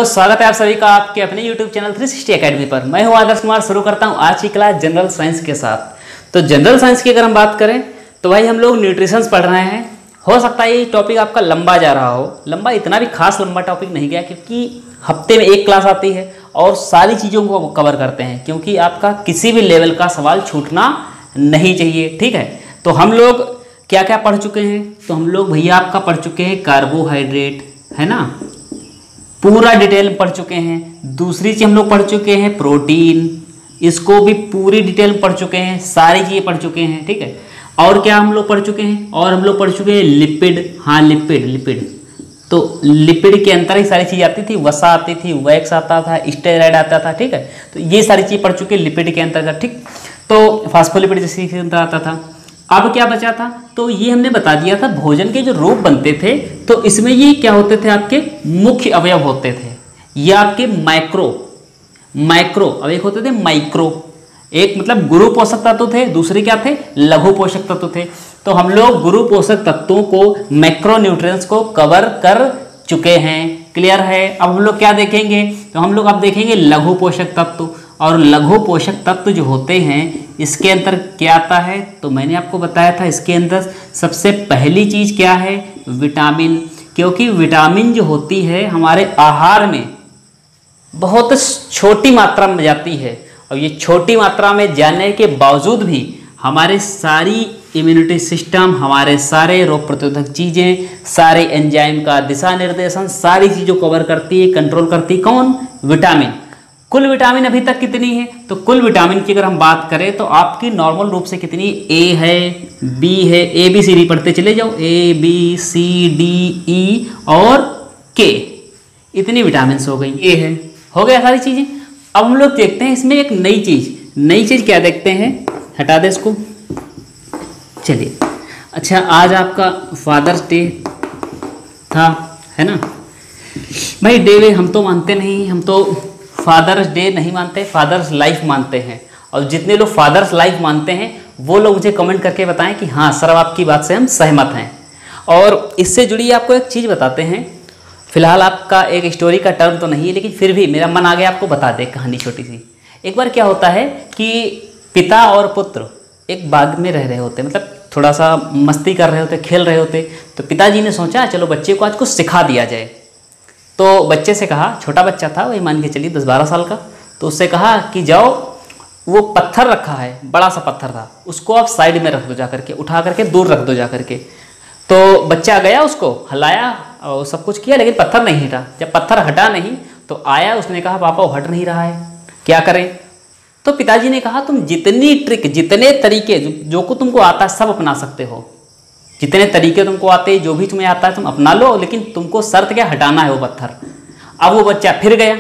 स्वागत है आप सभी का आपके अपने YouTube चैनल 360 एकेडमी पर। मैं हूं आदर्श कुमार। शुरू करता हूं आज की क्लास जनरल साइंस के साथ। तो जनरल साइंस की अगर हम बात करें तो भाई हम लोग न्यूट्रिशंस पढ़ रहे हैं। हो सकता है ये टॉपिक आपका लंबा जा रहा हो, लंबा इतना भी खास लंबा टॉपिक नहीं गया क्योंकि हफ्ते में एक क्लास आती है और सारी चीज़ों को कवर करते हैं, क्योंकि आपका किसी भी लेवल का सवाल छूटना नहीं चाहिए। ठीक है, तो हम लोग क्या क्या पढ़ चुके हैं? तो हम लोग भैया आपका पढ़ चुके हैं कार्बोहाइड्रेट, है ना, पूरा डिटेल में पढ़ चुके हैं। दूसरी चीज़ हम लोग पढ़ चुके हैं प्रोटीन, इसको भी पूरी डिटेल में पढ़ चुके हैं, सारी चीज़ें पढ़ चुके हैं। ठीक है, और क्या हम लोग पढ़ चुके हैं? और हम लोग पढ़ चुके हैं लिपिड। हाँ, लिपिड तो लिपिड के अंदर ही सारी चीज़ आती थी, वसा आती थी, वैक्स आता था, स्टेरॉइड आता था। ठीक है, तो ये सारी चीज़ पढ़ चुके हैं लिपिड के अंतर्गत। ठीक, तो फास्फोलिपिड जैसे के अंदर आता था। अब क्या बचा था? तो ये हमने बता दिया था भोजन के जो रूप बनते थे, तो इसमें ये क्या होते थे? आपके मुख्य अवयव होते थे। ये आपके माइक्रो अब एक होते थे माइक्रो, एक मतलब गुरु पोषक तत्व थे, दूसरे क्या थे? लघु पोषक तत्व थे। तो हम लोग गुरु पोषक तत्वों को, मैक्रो न्यूट्रिएंट्स को कवर कर चुके हैं। क्लियर है? अब हम लोग क्या देखेंगे? तो हम लोग अब देखेंगे लघु पोषक तत्व। और लघु पोषक तत्व जो होते हैं इसके अंदर क्या आता है? तो मैंने आपको बताया था इसके अंदर सबसे पहली चीज़ क्या है? विटामिन। क्योंकि विटामिन जो होती है हमारे आहार में बहुत छोटी मात्रा में जाती है, और ये छोटी मात्रा में जाने के बावजूद भी हमारे सारी इम्यूनिटी सिस्टम, हमारे सारे रोग प्रतिरोधक चीज़ें, सारे एंजाइम का दिशा निर्देशन, सारी चीज़ों को कवर करती है, कंट्रोल करती है। कौन? विटामिन। कुल विटामिन अभी तक कितनी है? तो कुल विटामिन की अगर हम बात करें तो आपकी नॉर्मल रूप से कितनी? ए है, बी है, ए बी सी डी पढ़ते चले जाओ, A B C D E और के, इतनी विटामिन हो गई। ए है, हो गया सारी चीज़ें। अब हम लोग देखते हैं इसमें एक नई चीज़ क्या देखते हैं? हटा दे इसको। चलिए, अच्छा, आज आपका फादर्स डे था, है ना भाई? डे वे हम तो मानते नहीं, हम तो फादर्स डे नहीं मानते, फादर्स लाइफ मानते हैं। और जितने लोग फादर्स लाइफ मानते हैं वो लोग मुझे कमेंट करके बताएं कि हाँ सर, आपकी बात से हम सहमत हैं। और इससे जुड़ी आपको एक चीज़ बताते हैं। फिलहाल आपका एक स्टोरी का टर्म तो नहीं है, लेकिन फिर भी मेरा मन आ गया आपको बता दे कहानी छोटी सी। एक बार क्या होता है कि पिता और पुत्र एक बाग में रह रहे होते, मतलब थोड़ा सा मस्ती कर रहे होते, खेल रहे होते। तो पिताजी ने सोचा चलो बच्चे को आज कुछ सिखा दिया जाए। तो बच्चे से कहा, छोटा बच्चा था, वही मान के चलिए 10-12 साल का, तो उससे कहा कि जाओ, वो पत्थर रखा है, बड़ा सा पत्थर था, उसको आप साइड में रख दो, जा करके उठा करके दूर रख दो जा करके। तो बच्चा गया, उसको हिलाया और सब कुछ किया, लेकिन पत्थर नहीं हटा। जब पत्थर हटा नहीं तो आया, उसने कहा पापा वो हट नहीं रहा है, क्या करें? तो पिताजी ने कहा तुम जितनी ट्रिक, जितने तरीके जो को तुमको आता है सब अपना सकते हो। जितने तरीके तुमको आते हैं, जो भी तुम्हें आता है तुम अपना लो, लेकिन तुमको शर्त क्या? हटाना है वो पत्थर। अब वो बच्चा फिर गया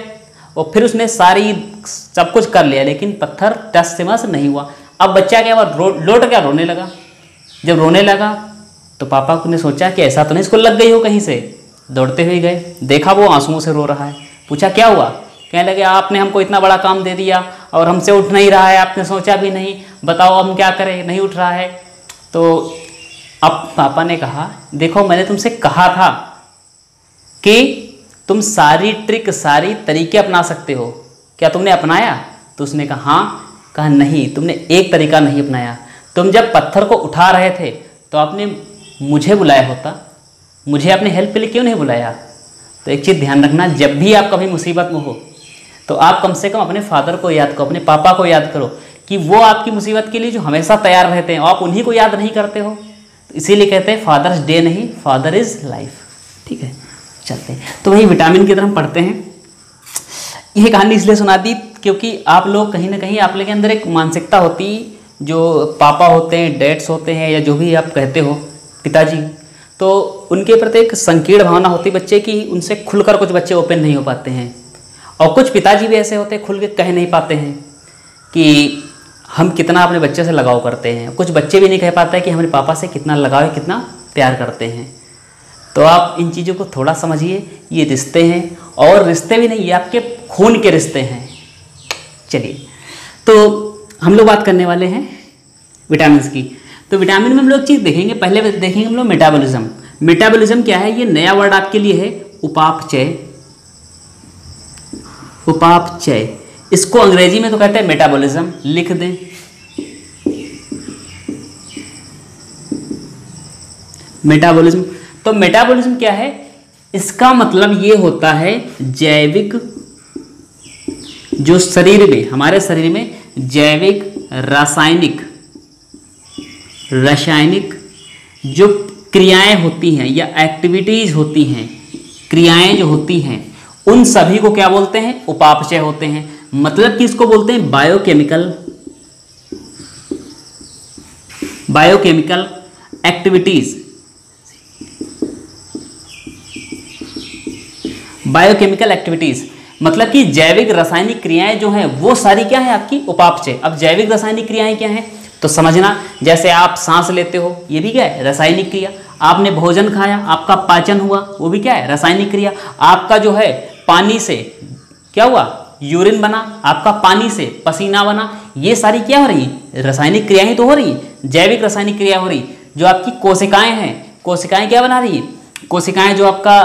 और फिर उसने सारी सब कुछ कर लिया, लेकिन पत्थर टस से मस नहीं हुआ। अब बच्चा क्या हुआ? लौट गया, रोने लगा। जब रोने लगा तो पापा ने सोचा कि ऐसा तो नहीं इसको लग गई हो कहीं से। दौड़ते हुए गए, देखा वो आंसुओं से रो रहा है। पूछा क्या हुआ? कहने लगे आपने हमको इतना बड़ा काम दे दिया और हमसे उठ नहीं रहा है, आपने सोचा भी नहीं, बताओ हम क्या करें, नहीं उठ रहा है। तो अब पापा ने कहा देखो मैंने तुमसे कहा था कि तुम सारी ट्रिक, सारी तरीके अपना सकते हो, क्या तुमने अपनाया? तो उसने कहा हाँ। कहा नहीं, तुमने एक तरीका नहीं अपनाया। तुम जब पत्थर को उठा रहे थे तो आपने मुझे बुलाया होता, मुझे अपने हेल्प के लिए क्यों नहीं बुलाया? तो एक चीज़ ध्यान रखना, जब भी आप कभी मुसीबत में हो तो आप कम से कम अपने फादर को याद करो, अपने पापा को याद करो कि वो आपकी मुसीबत के लिए जो हमेशा तैयार रहते हैं, आप उन्हीं को याद नहीं करते हो। तो इसीलिए कहते हैं फादर्स डे नहीं, फादर इज़ लाइफ। ठीक है, चलते हैं। तो वही विटामिन की तरफ पढ़ते हैं। यह कहानी इसलिए सुना दी क्योंकि आप लोग कहीं ना कहीं आप लोगों के अंदर एक मानसिकता होती, जो पापा होते हैं, डैड्स होते हैं, या जो भी आप कहते हो पिताजी, तो उनके प्रति एक संकीर्ण भावना होती बच्चे की। उनसे खुलकर कुछ बच्चे ओपन नहीं हो पाते हैं, और कुछ पिताजी भी ऐसे होते हैं खुल के कह नहीं पाते हैं कि हम कितना अपने बच्चे से लगाव करते हैं। कुछ बच्चे भी नहीं कह पाते कि हमारे पापा से कितना लगाव है, कितना प्यार करते हैं। तो आप इन चीज़ों को थोड़ा समझिए, ये रिश्ते हैं, और रिश्ते भी नहीं, ये आपके खून के रिश्ते हैं। चलिए, तो हम लोग बात करने वाले हैं विटामिन की। तो विटामिन में हम लोग चीज़ देखेंगे, पहले देखेंगे हम लोग मेटाबॉलिज्म। मेटाबॉलिज्म क्या है? ये नया वर्ड आपके लिए है, उपापचय। उपापचय, इसको अंग्रेजी में तो कहते हैं मेटाबॉलिज्म, लिख दें। मेटाबॉलिज्म, तो मेटाबॉलिज्म क्या है, इसका मतलब ये होता है जैविक, जो शरीर में, हमारे शरीर में जैविक रासायनिक जो क्रियाएं होती हैं या एक्टिविटीज होती हैं, क्रियाएं जो होती हैं, उन सभी को क्या बोलते हैं, उपापचय होते हैं। मतलब कि इसको बोलते हैं बायोकेमिकल एक्टिविटीज। बायोकेमिकल एक्टिविटीज मतलब कि जैविक रासायनिक क्रियाएं जो हैं वो सारी क्या है आपकी, उपापचय। अब जैविक रासायनिक क्रियाएं क्या हैं तो समझना, जैसे आप सांस लेते हो, ये भी क्या है, रासायनिक क्रिया। आपने भोजन खाया, आपका पाचन हुआ, वो भी क्या है, रासायनिक क्रिया। आपका जो है पानी से क्या हुआ, यूरिन बना, आपका पानी से पसीना बना, ये सारी क्या हो रही, रासायनिक क्रियाएं तो हो रही, जैविक रासायनिक क्रिया हो रही। जो आपकी कोशिकाएं हैं, कोशिकाएं क्या बना रही है, कोशिकाएं जो आपका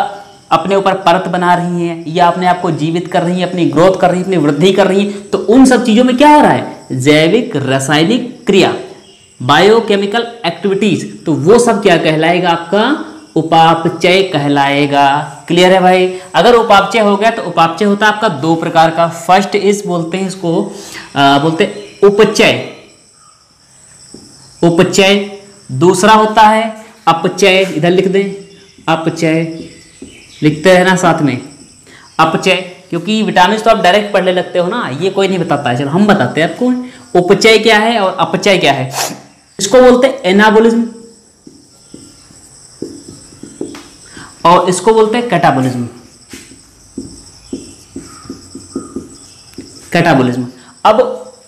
अपने ऊपर परत बना रही हैं या अपने आप को जीवित कर रही हैं, अपनी ग्रोथ कर रही हैं, अपनी वृद्धि कर रही हैं, तो उन सब चीजों में क्या हो रहा है, जैविक रासायनिक क्रिया, बायोकेमिकल एक्टिविटीज। तो वो सब क्या कहलाएगा, आपका उपापचय कहलाएगा। क्लियर है भाई। अगर उपापचय हो गया तो उपापचय होता है आपका दो प्रकार का। फर्स्ट इज बोलते हैं इसको बोलते हैं उपचय, दूसरा होता है अपचय। इधर लिख दें अपचय, लिखते हैं ना साथ में अपचय, क्योंकि विटामिन तो आप डायरेक्ट पढ़ने लगते हो ना, ये कोई नहीं बताता है, चलो हम बताते हैं आपको उपचय क्या है और अपचय क्या है। इसको बोलते हैं एनाबोलिज्म और इसको बोलते हैं कैटाबोलिज्म। अब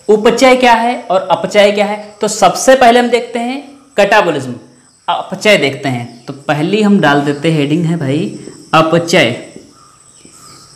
उपचय क्या है और अपचय क्या है, तो सबसे पहले हम देखते हैं कैटाबोलिज्म, अपचय देखते हैं। तो पहली हम डाल देते हैं हेडिंग है भाई अपचय।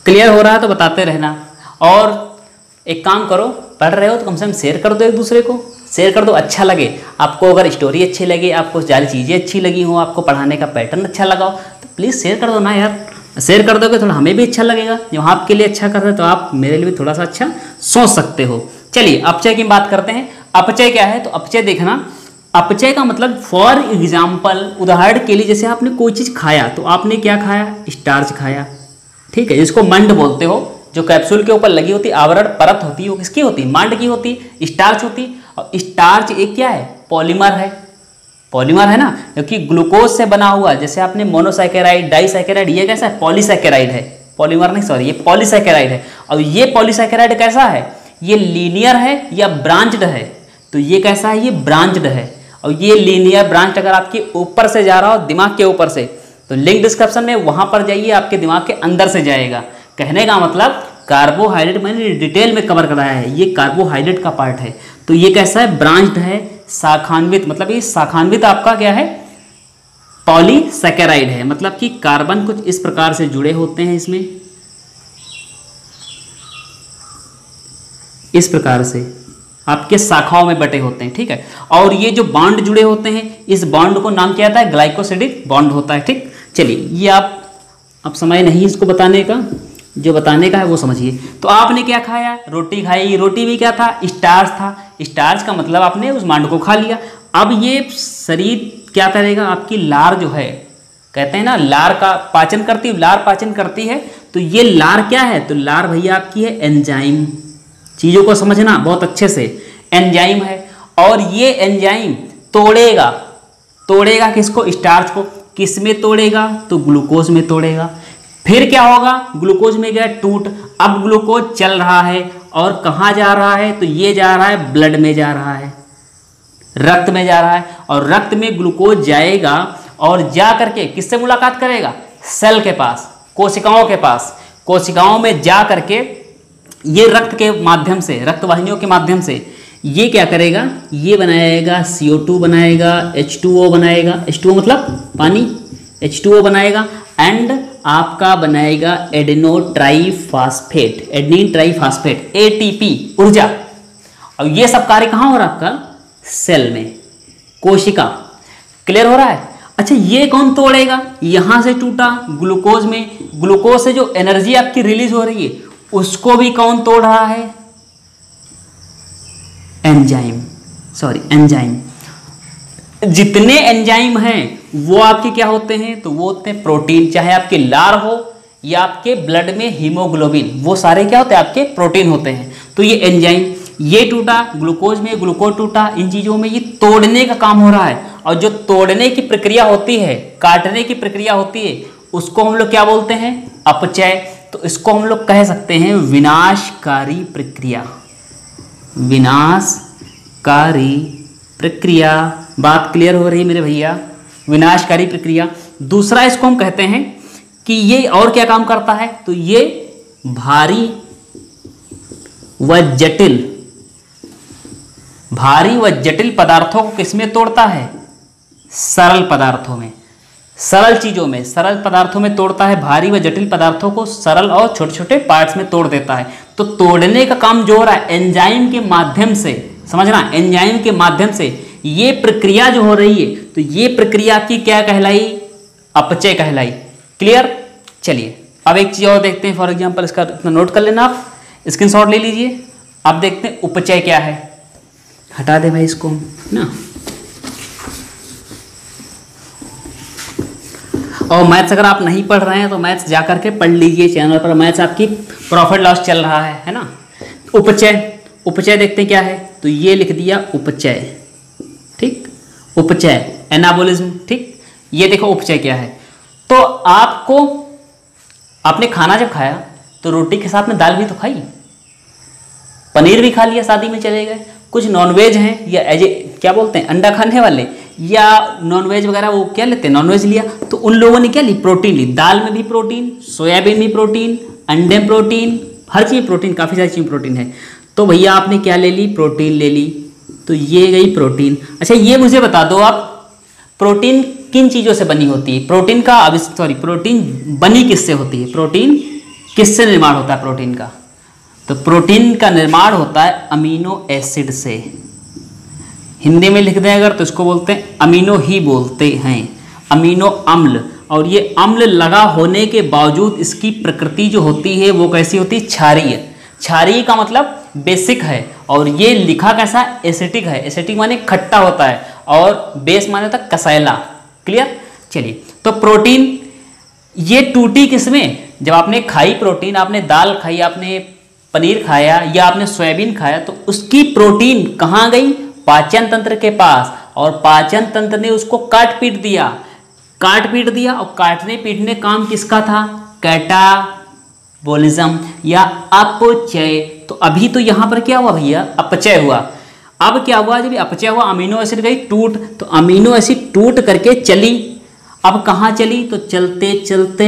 क्लियर हो रहा है तो बताते रहना। और एक काम करो, पढ़ रहे हो तो कम से कम शेयर कर दो, एक दूसरे को शेयर कर दो, अच्छा लगे आपको। अगर स्टोरी अच्छी लगे, आपको सारी चीज़ें अच्छी लगी हो, आपको पढ़ाने का पैटर्न अच्छा लगा हो, तो प्लीज़ शेयर कर दो ना यार। शेयर कर दोगे थोड़ा हमें भी अच्छा लगेगा। जो आपके लिए अच्छा कर रहे हो तो आप मेरे लिए भी थोड़ा सा अच्छा सोच सकते हो। चलिए अपचय की बात करते हैं। अपचय क्या है, तो अपचय देखना, अपचय का मतलब फॉर एग्जाम्पल, उदाहरण के लिए जैसे आपने कोई चीज़ खाया, तो आपने क्या खाया, स्टार्च खाया, ठीक है, जिसको मंड बोलते हो, जो कैप्सूल के ऊपर लगी होती आवरण परत होती है, वो किसकी होती, मंड की होती, स्टार्च होती। और स्टार्च एक क्या है, पॉलीमर है, पॉलीमर है ना, क्योंकि ग्लूकोज से बना हुआ, जैसे आपने मोनोसैकेराइड, डाइसैकेराइड, ये कैसा है, पॉलीसैकेराइड है, पॉलीमर नहीं सॉरी, ये पॉलीसैकेराइड है। और ये पॉलीसैकेराइड कैसा है, ये लीनियर है या ब्रांच्ड है, तो ये कैसा है, ये ब्रांच्ड है। और ये लीनियर ब्रांच अगर आपके ऊपर से जा रहा हो, दिमाग के ऊपर से, तो लिंक डिस्क्रिप्शन में वहां पर जाइए, आपके दिमाग के अंदर से जाएगा। कहने का मतलब कार्बोहाइड्रेट मैंने डिटेल में कवर कराया है, ये कार्बोहाइड्रेट का पार्ट है। तो ये कैसा है, ब्रांच्ड है, शाखान्वित, मतलब ये शाखान्वित आपका क्या है, पॉलीसैकेराइड है। मतलब कि कार्बन कुछ इस प्रकार से जुड़े होते हैं इसमें, इस प्रकार से आपके शाखाओं में बटे होते हैं, ठीक है। और ये जो बॉन्ड जुड़े होते हैं, इस बॉन्ड को नाम क्या आता है, ग्लाइकोसिडिक बॉन्ड होता है, ठीक। चलिए ये आप, अब समय नहीं इसको बताने का, जो बताने का है वो समझिए। तो आपने क्या खाया, रोटी खाई, रोटी भी क्या था, स्टार्च था। स्टार्च का मतलब आपने उस बॉन्ड को खा लिया। अब ये शरीर क्या करेगा, आपकी लार जो है, कहते हैं ना लार का पाचन करती है, लार पाचन करती है। तो ये लार क्या है, तो लार भैया आपकी है एंजाइम। चीज़ों को समझना बहुत अच्छे से, एंजाइम है। और ये एंजाइम तोड़ेगा किसको, स्टार्च को। किस में तोड़ेगा, तो ग्लूकोज में तोड़ेगा। फिर क्या होगा, ग्लूकोज में गया टूट, अब ग्लूकोज चल रहा है और कहाँ जा रहा है, तो ये जा रहा है ब्लड में, जा रहा है रक्त में जा रहा है। और रक्त में ग्लूकोज जाएगा और जा करके किससे मुलाकात करेगा, सेल के पास, कोशिकाओं के पास। कोशिकाओं में जा करके ये रक्त के माध्यम से, रक्त वाहिनियों के माध्यम से ये क्या करेगा, ये बनाएगा CO2 बनाएगा, H2O बनाएगा, H2O मतलब पानी, H2O बनाएगा एंड आपका बनाएगा एडेनिन ट्राईफास्फेट ATP, ऊर्जा। और ये सब कार्य कहाँ हो रहा है आपका, सेल में, कोशिका। क्लियर हो रहा है। अच्छा ये कौन तोड़ेगा, यहां से टूटा ग्लूकोज में, ग्लूकोज से जो एनर्जी आपकी रिलीज हो रही है उसको भी कौन तोड़ रहा है? एंजाइम। जितने एंजाइम हैं वो आपके क्या होते हैं? तो वो होते हैं प्रोटीन। चाहे आपके लार हो या आपके ब्लड में हीमोग्लोबिन, वो सारे क्या होते हैं? आपके प्रोटीन होते हैं। तो ये एंजाइम, ये टूटा ग्लूकोज में, ग्लूकोज टूटा, इन चीजों में ये तोड़ने का काम हो रहा है। और जो तोड़ने की प्रक्रिया होती है, काटने की प्रक्रिया होती है, उसको हम लोग क्या बोलते हैं? अपचय। तो इसको हम लोग कह सकते हैं विनाशकारी प्रक्रिया। विनाशकारी प्रक्रिया। बात क्लियर हो रही है मेरे भैया? विनाशकारी प्रक्रिया। दूसरा इसको हम कहते हैं कि ये और क्या काम करता है? तो ये भारी व जटिल पदार्थों को किसमें तोड़ता है? सरल पदार्थों में, सरल चीजों में, सरल पदार्थों में तोड़ता है। भारी व जटिल पदार्थों को सरल और छोटे छोटे पार्ट्स में तोड़ देता है। तो तोड़ने का काम जो हो रहा है एंजाइम के माध्यम से, समझना, एंजाइम के माध्यम से ये प्रक्रिया जो हो रही है, तो ये प्रक्रिया की क्या कहलाई? अपचय कहलाई। क्लियर? चलिए अब एक चीज और देखते हैं। फॉर एग्जांपल इसका इतना नोट कर लेना, आप स्क्रीनशॉट ले लीजिए। अब देखते हैं उपचय क्या है। हटा दे भाई इसको ना। और मैथ्स अगर आप नहीं पढ़ रहे हैं तो मैथ्स जा करके पढ़ लीजिए, चैनल पर मैथ्स आपकी प्रॉफिट लॉस चल रहा है ना। उपचय, उपचय देखते हैं क्या है। तो ये लिख दिया उपचय, ठीक, उपचय, एनाबोलिज्म, ठीक। ये देखो उपचय क्या है। तो आपने खाना जब खाया तो रोटी के साथ में दाल भी तो खाई, पनीर भी खा लिया, शादी में चले गए, कुछ नॉनवेज हैं या एज क्या बोलते हैं अंडा खाने वाले, या नॉनवेज वगैरह वो क्या लेते हैं, नॉनवेज लिया, तो उन लोगों ने क्या ली? प्रोटीन ली। दाल में भी प्रोटीन, सोयाबीन में प्रोटीन, अंडे में प्रोटीन, हर चीज़ प्रोटीन, काफ़ी सारी चीज़ प्रोटीन है। तो भैया आपने क्या ले ली? प्रोटीन ले ली। तो ये गई प्रोटीन। अच्छा ये मुझे बता दो आप, प्रोटीन किन चीज़ों से बनी होती है? प्रोटीन का प्रोटीन बनी किससे होती है? प्रोटीन किससे निर्माण होता है प्रोटीन का? तो प्रोटीन का निर्माण होता है अमीनो एसिड से। हिंदी में लिख दें अगर तो इसको बोलते हैं अमीनो ही बोलते हैं, अमीनो अम्ल। और ये अम्ल लगा होने के बावजूद इसकी प्रकृति जो होती है वो कैसी होती है? क्षारीय। क्षारीय का मतलब बेसिक है, और ये लिखा कैसा? एसिटिक है। एसिटिक माने खट्टा होता है, और बेस माने होता है कसैला। क्लियर? चलिए, तो प्रोटीन ये टूटी किसमें? जब आपने खाई प्रोटीन, आपने दाल खाई, आपने पनीर खाया या आपने सोयाबीन खाया, तो उसकी प्रोटीन कहाँ गई? पाचन तंत्र के पास, और पाचन तंत्र ने उसको काट पीट दिया, और काटने पीटने काम किसका था? कैटाबोलिज्म या अपचय। तो अभी तो यहाँ पर क्या हुआ भैया? अपचय हुआ। अब क्या हुआ? जब अपचय हुआ, अमीनो एसिड गई टूट, तो अमीनो एसिड टूट करके चली। अब कहाँ चली? तो चलते चलते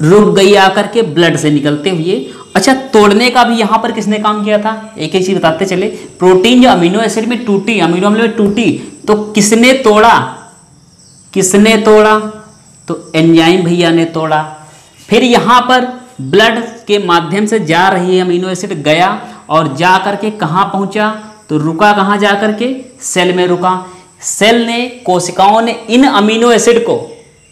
रुक गई आकर के ब्लड से निकलते हुए। अच्छा, तोड़ने का भी यहाँ पर किसने काम किया था? एक एक चीज बताते चले। प्रोटीन जो अमीनो एसिड में टूटी, अमीनो अम्ल में टूटी, तो किसने तोड़ा? किसने तोड़ा? तो एंजाइम भैया ने तोड़ा। फिर यहाँ पर ब्लड के माध्यम से जा रही है अमीनो एसिड, गया और जा करके कहाँ पहुँचा? तो रुका कहाँ? जा करके सेल में रुका। सेल ने, कोशिकाओं ने इन अमीनो एसिड को,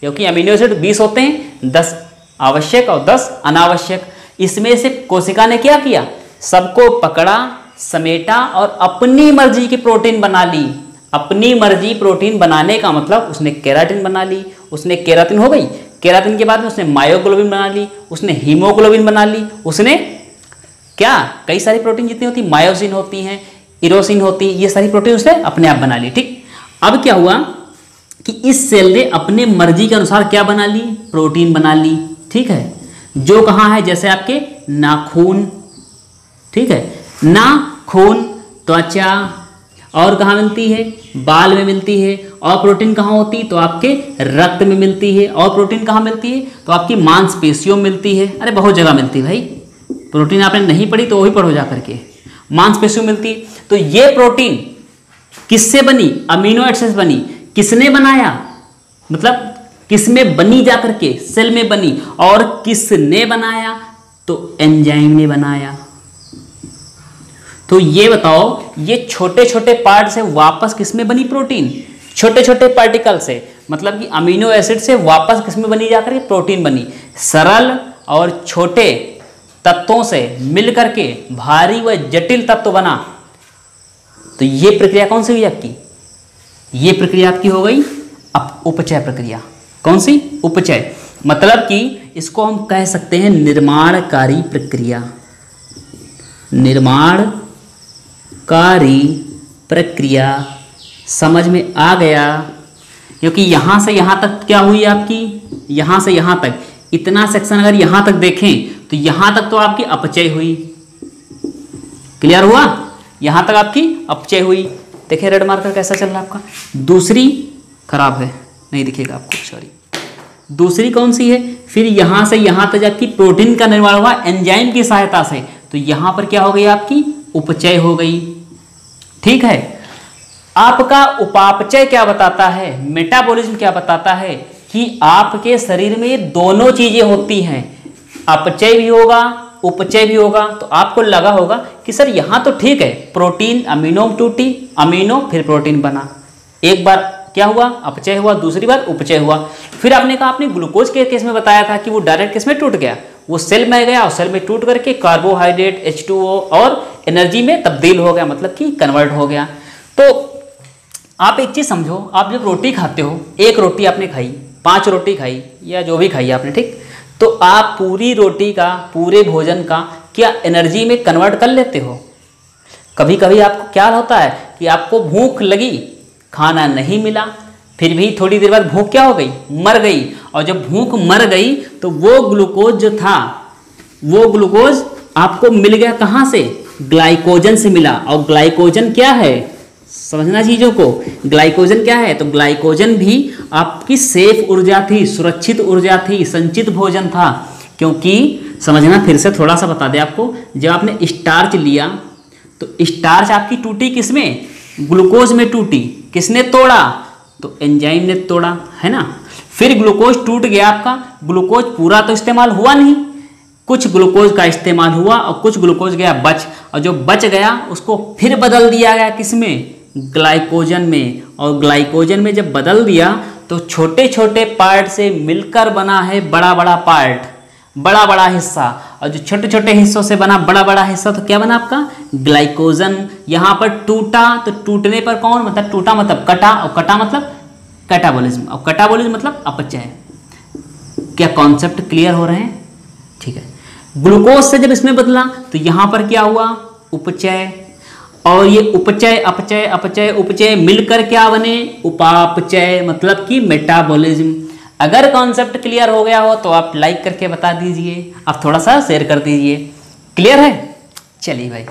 क्योंकि अमीनो एसिड 20 होते हैं, 10 आवश्यक और 10 अनावश्यक, इसमें से कोशिका ने क्या किया? सबको पकड़ा, समेटा और अपनी मर्जी की प्रोटीन बना ली। अपनी मर्जी प्रोटीन बनाने का मतलब उसने केराटिन बना ली। उसने केराटिन हो गई, केराटिन के बाद में उसने मायोग्लोबिन बना ली, उसने हीमोग्लोबिन बना ली, उसने क्या कई सारी प्रोटीन जितनी होती, मायोसिन होती हैं, इरोसिन होती, ये सारी प्रोटीन उसने अपने आप बना ली। ठीक, अब क्या हुआ कि इस सेल ने अपने मर्जी के अनुसार क्या बना ली? प्रोटीन बना ली। ठीक है, जो कहाँ है? जैसे आपके नाखून, ठीक है, नाखून, त्वचा, और कहाँ मिलती है? बाल में मिलती है। और प्रोटीन कहाँ होती है? तो आपके रक्त में मिलती है। और प्रोटीन कहाँ मिलती है? तो आपकी मांसपेशियों में मिलती है। अरे बहुत जगह मिलती है भाई, प्रोटीन आपने नहीं पढ़ी तो वही पढ़ो जा करके, मांसपेशियों में मिलती है। तो ये प्रोटीन किससे बनी? अमीनो एसिड से बनी। किसने बनाया? मतलब किसमें बनी? जा करके सेल में बनी। और किसने बनाया? तो एंजाइम ने बनाया। तो ये बताओ, ये छोटे छोटे पार्ट से वापस किसमें बनी? प्रोटीन। छोटे छोटे पार्टिकल से, मतलब कि अमीनो एसिड से वापस किसमें बनी? जाकर प्रोटीन बनी। सरल और छोटे तत्वों से मिलकर के भारी व जटिल तत्व बना, तो ये प्रक्रिया कौन सी हुई आपकी? ये प्रक्रिया आपकी हो गई उपचय प्रक्रिया। कौन सी? उपचय। मतलब कि इसको हम कह सकते हैं निर्माणकारी प्रक्रिया। निर्माणकारी प्रक्रिया समझ में आ गया? क्योंकि यहां से यहां तक क्या हुई आपकी? यहां से यहां तक इतना सेक्शन अगर यहां तक देखें तो यहां तक तो आपकी अपचय हुई। क्लियर हुआ? यहां तक आपकी अपचय हुई। देखिए रेड मार्कर कैसा चल रहा है आपका। दूसरी खराब है, नहीं दिखेगा आपको, सॉरी। दूसरी कौन सी है? फिर यहां से यहां तक आपकी प्रोटीन का निर्माण हुआ एंजाइम की सहायता से, तो यहां पर क्या हो गई आपकी? उपचय हो गई। ठीक है। आपका उपापचय क्या बताता है? मेटाबॉलिज्म क्या बताता है? कि आपके शरीर में दोनों चीजें होती हैं, अपचय भी होगा उपचय भी होगा। तो आपको लगा होगा कि सर यहां तो ठीक है, प्रोटीन अमीनो टूटी, अमीनो फिर प्रोटीन बना। एक बार क्या हुआ? अपचय हुआ, दूसरी बार उपचय हुआ। फिर आपने कहा, आपने ग्लूकोज के केस में बताया था कि वो डायरेक्ट किस में टूट गया? वो सेल में गया और सेल में टूट करके कार्बोहाइड्रेट H2O और एनर्जी में तब्दील हो गया, मतलब कि कन्वर्ट हो गया। तो आप एक चीज समझो, आप जब रोटी खाते हो, एक रोटी आपने खाई, 5 रोटी खाई या जो भी खाई आपने, ठीक, तो आप पूरी रोटी का, पूरे भोजन का क्या एनर्जी में कन्वर्ट कर लेते हो? कभी कभी आपको क्या होता है कि आपको भूख लगी, खाना नहीं मिला, फिर भी थोड़ी देर बाद भूख क्या हो गई? मर गई। और जब भूख मर गई तो वो ग्लूकोज जो था, वो ग्लूकोज आपको मिल गया कहाँ से? ग्लाइकोजन से मिला। और ग्लाइकोजन क्या है? समझना चीजों को। ग्लाइकोजन क्या है? तो ग्लाइकोजन भी आपकी सेफ ऊर्जा थी, सुरक्षित ऊर्जा थी, संचित भोजन था। क्योंकि समझना, फिर से थोड़ा सा बता दें आपको, जब आपने स्टार्च लिया तो स्टार्च आपकी टूटी किसमें? ग्लूकोज में टूटी। किसने तोड़ा? तो एंजाइम ने तोड़ा, है ना। फिर ग्लूकोज टूट गया आपका, ग्लूकोज पूरा तो इस्तेमाल हुआ नहीं, कुछ ग्लूकोज का इस्तेमाल हुआ और कुछ ग्लूकोज गया बच, और जो बच गया उसको फिर बदल दिया गया किसमें? ग्लाइकोजन में। और ग्लाइकोजन में जब बदल दिया तो छोटे छोटे पार्ट से मिलकर बना है बड़ा बड़ा पार्ट, बड़ा बड़ा हिस्सा। और जो छोटे छोटे हिस्सों से बना बड़ा बड़ा हिस्सा, तो क्या बना आपका? ग्लाइकोजन। यहाँ पर टूटा, तो टूटने पर कौन? मतलब टूटा मतलब कटा, और कटा मतलब कैटाबॉलिज्म, और कैटाबॉलिज्म मतलब अपचय। क्या कॉन्सेप्ट क्लियर हो रहे हैं? ठीक है। ग्लूकोज से जब इसमें बदला तो यहां पर क्या हुआ? उपचय। और ये उपचय अपचय अपचय उपचय मिलकर क्या बने? उपापचय, मतलब कि मेटाबॉलिज्म। अगर कॉन्सेप्ट क्लियर हो गया हो तो आप लाइक करके बता दीजिए, आप थोड़ा सा शेयर कर दीजिए। क्लियर है? चलिए भाई।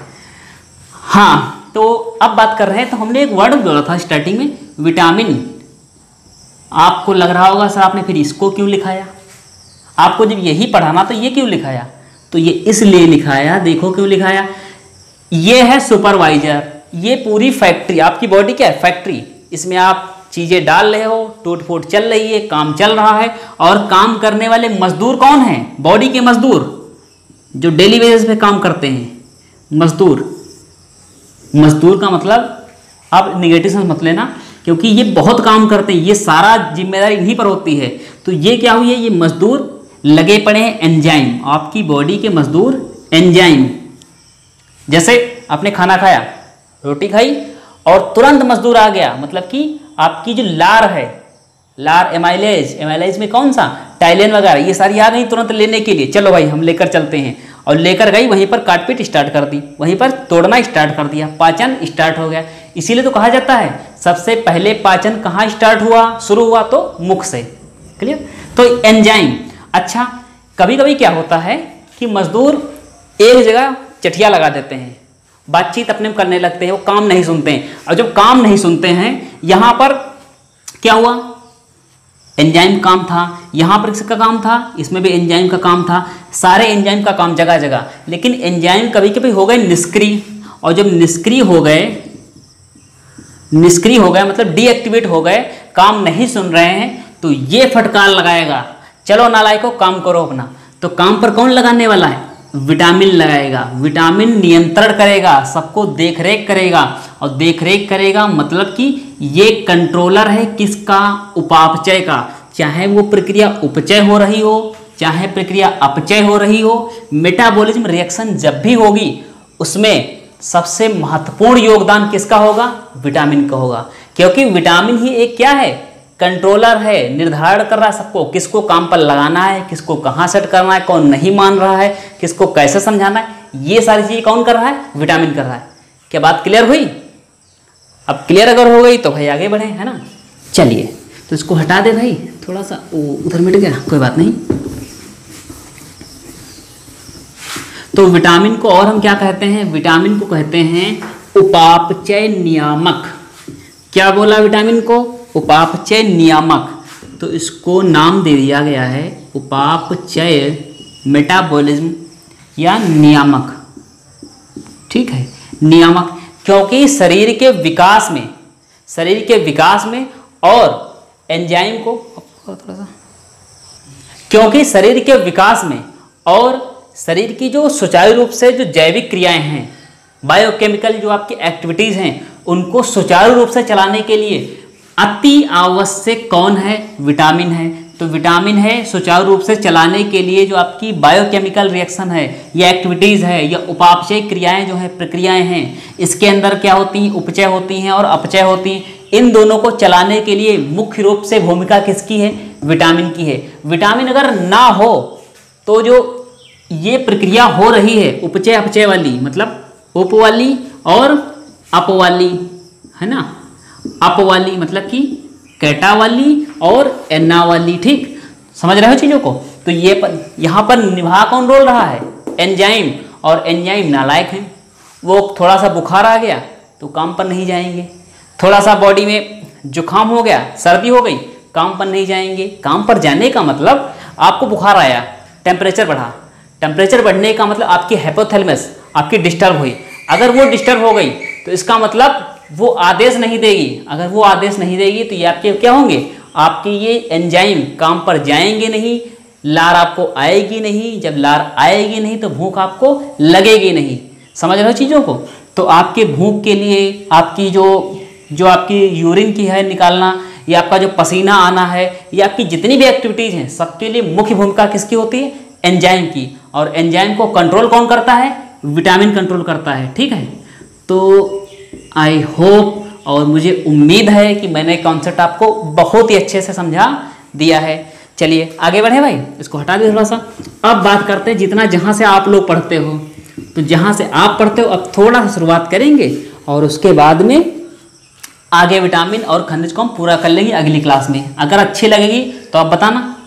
हाँ, तो अब बात कर रहे हैं, तो हमने एक वर्ड बोला था स्टार्टिंग में, विटामिन। आपको लग रहा होगा सर आपने फिर इसको क्यों लिखाया? आपको जब यही पढ़ाना तो ये क्यों लिखाया? तो ये इसलिए लिखाया, देखो क्यों लिखाया। ये है सुपरवाइजर, ये पूरी फैक्ट्री, आपकी बॉडी क्या है? फैक्ट्री। इसमें आप चीजें डाल रहे हो, टूट फूट चल रही है, काम चल रहा है। और काम करने वाले मजदूर कौन है? बॉडी के मजदूर, जो डेली बेसिस पे काम करते हैं, मजदूर। मजदूर का मतलब आप निगेटिव सेंस मत लेना, क्योंकि ये बहुत काम करते हैं, ये सारा जिम्मेदारी इन्हीं पर होती है। तो ये क्या हुई है? ये मजदूर लगे पड़े हैं एंजाइम, आपकी बॉडी के मजदूर एंजाइम। जैसे आपने खाना खाया, रोटी खाई और तुरंत मजदूर आ गया, मतलब कि आपकी जो लार है, लार एमाइलेज, एमाइलेज में कौन सा? टाइलिन वगैरह, ये सारी आ गई तुरंत लेने के लिए। चलो भाई हम लेकर चलते हैं। और लेकर गई, वहीं पर काटपीट स्टार्ट कर दी, वहीं पर तोड़ना स्टार्ट कर दिया, पाचन स्टार्ट हो गया। इसीलिए तो कहा जाता है सबसे पहले पाचन कहाँ स्टार्ट हुआ, शुरू हुआ? तो मुख से। क्लियर? तो एंजाइम। अच्छा, कभी कभी क्या होता है कि मजदूर एक जगह चटिया लगा देते हैं, बातचीत अपने में करने लगते हैं, वो काम नहीं सुनते हैं। और जब काम नहीं सुनते हैं, यहां पर क्या हुआ? एंजाइम काम था, यहां पर किसका काम था? इसमें भी एंजाइम का काम था, सारे एंजाइम का काम जगह जगह। लेकिन एंजाइम कभी कभी हो गए निष्क्रिय, और जब निष्क्रिय हो गए मतलब डीएक्टिवेट हो गए, काम नहीं सुन रहे हैं, तो ये फटकार लगाएगा, चलो नालायकों काम करो अपना। तो काम पर कौन लगाने वाला है? विटामिन लगाएगा। विटामिन नियंत्रण करेगा, सबको देखरेख करेगा। और देखरेख करेगा मतलब कि ये कंट्रोलर है किसका? उपापचय का। चाहे वो प्रक्रिया उपचय हो रही हो, चाहे प्रक्रिया अपचय हो रही हो, मेटाबॉलिज्म रिएक्शन जब भी होगी उसमें सबसे महत्वपूर्ण योगदान किसका होगा? विटामिन का होगा, क्योंकि विटामिन ही एक क्या है? कंट्रोलर है, निर्धारण कर रहा है सबको, किसको काम पर लगाना है, किसको कहाँ सेट करना है, कौन नहीं मान रहा है, किसको कैसे समझाना है, ये सारी चीजें कौन कर रहा है? विटामिन कर रहा है। क्या बात क्लियर हुई? अब क्लियर अगर हो गई तो भाई आगे बढ़े, है ना। चलिए तो इसको हटा दे भाई, थोड़ा सा उधर मिट गया, कोई बात नहीं। तो विटामिन को और हम क्या कहते हैं? विटामिन को कहते हैं उपापचय नियामक। क्या बोला विटामिन को? उपापचय नियामक। तो इसको नाम दे दिया गया है उपापचय मेटाबॉलिज्म या नियामक। ठीक है, नियामक, क्योंकि शरीर के विकास में और एंजाइम को थोड़ा सा, क्योंकि शरीर के विकास में और शरीर की जो सुचारू रूप से जो जैविक क्रियाएं हैं, बायोकेमिकल जो आपकी एक्टिविटीज़ हैं, उनको सुचारू रूप से चलाने के लिए अति आवश्यक कौन है? विटामिन है। तो विटामिन है सुचारू रूप से चलाने के लिए जो आपकी बायोकेमिकल रिएक्शन है या एक्टिविटीज़ है या उपापचय क्रियाएं जो है, प्रक्रियाएं हैं, इसके अंदर क्या होती हैं? उपचय होती हैं और अपचय होती हैं। इन दोनों को चलाने के लिए मुख्य रूप से भूमिका किसकी है? विटामिन की है। विटामिन अगर ना हो तो जो ये प्रक्रिया हो रही है उपचय अपचय वाली, मतलब उप वाली और अप वाली, है ना, अप वाली मतलब कि कैटा वाली और एना वाली। ठीक, समझ रहे हो चीज़ों को? तो ये यहाँ पर निभा कौन रोल रहा है? एंजाइम। और एंजाइम नालायक हैं, वो थोड़ा सा बुखार आ गया तो काम पर नहीं जाएंगे, थोड़ा सा बॉडी में जुकाम हो गया, सर्दी हो गई, काम पर नहीं जाएंगे। काम पर जाने का मतलब आपको बुखार आया, टेम्परेचर बढ़ा, टेम्परेचर बढ़ने का मतलब आपकी हाइपोथैलेमस आपकी डिस्टर्ब हुई। अगर वो डिस्टर्ब हो गई तो इसका मतलब वो आदेश नहीं देगी। अगर वो आदेश नहीं देगी तो ये आपके क्या होंगे? आपकी ये एंजाइम काम पर जाएंगे नहीं, लार आपको आएगी नहीं। जब लार आएगी नहीं तो भूख आपको लगेगी नहीं। समझ रहे हो चीज़ों को? तो आपके भूख के लिए आपकी जो आपकी यूरिन की है निकालना, या आपका जो पसीना आना है, या आपकी जितनी भी एक्टिविटीज़ हैं, सबके लिए मुख्य भूमिका किसकी होती है? एंजाइम की। और एंजाइम को कंट्रोल कौन करता है? विटामिन कंट्रोल करता है। ठीक है, तो आई होप और मुझे उम्मीद है कि मैंने कॉन्सेप्ट आपको बहुत ही अच्छे से समझा दिया है। चलिए आगे बढ़े भाई, इसको हटा दे थोड़ा सा। अब बात करते हैं जितना जहाँ से आप लोग पढ़ते हो, तो जहाँ से आप पढ़ते हो अब थोड़ा सा शुरुआत करेंगे और उसके बाद में आगे विटामिन और खनिज को हम पूरा कर लेंगे अगली क्लास में। अगर अच्छी लगेगी तो आप बताना।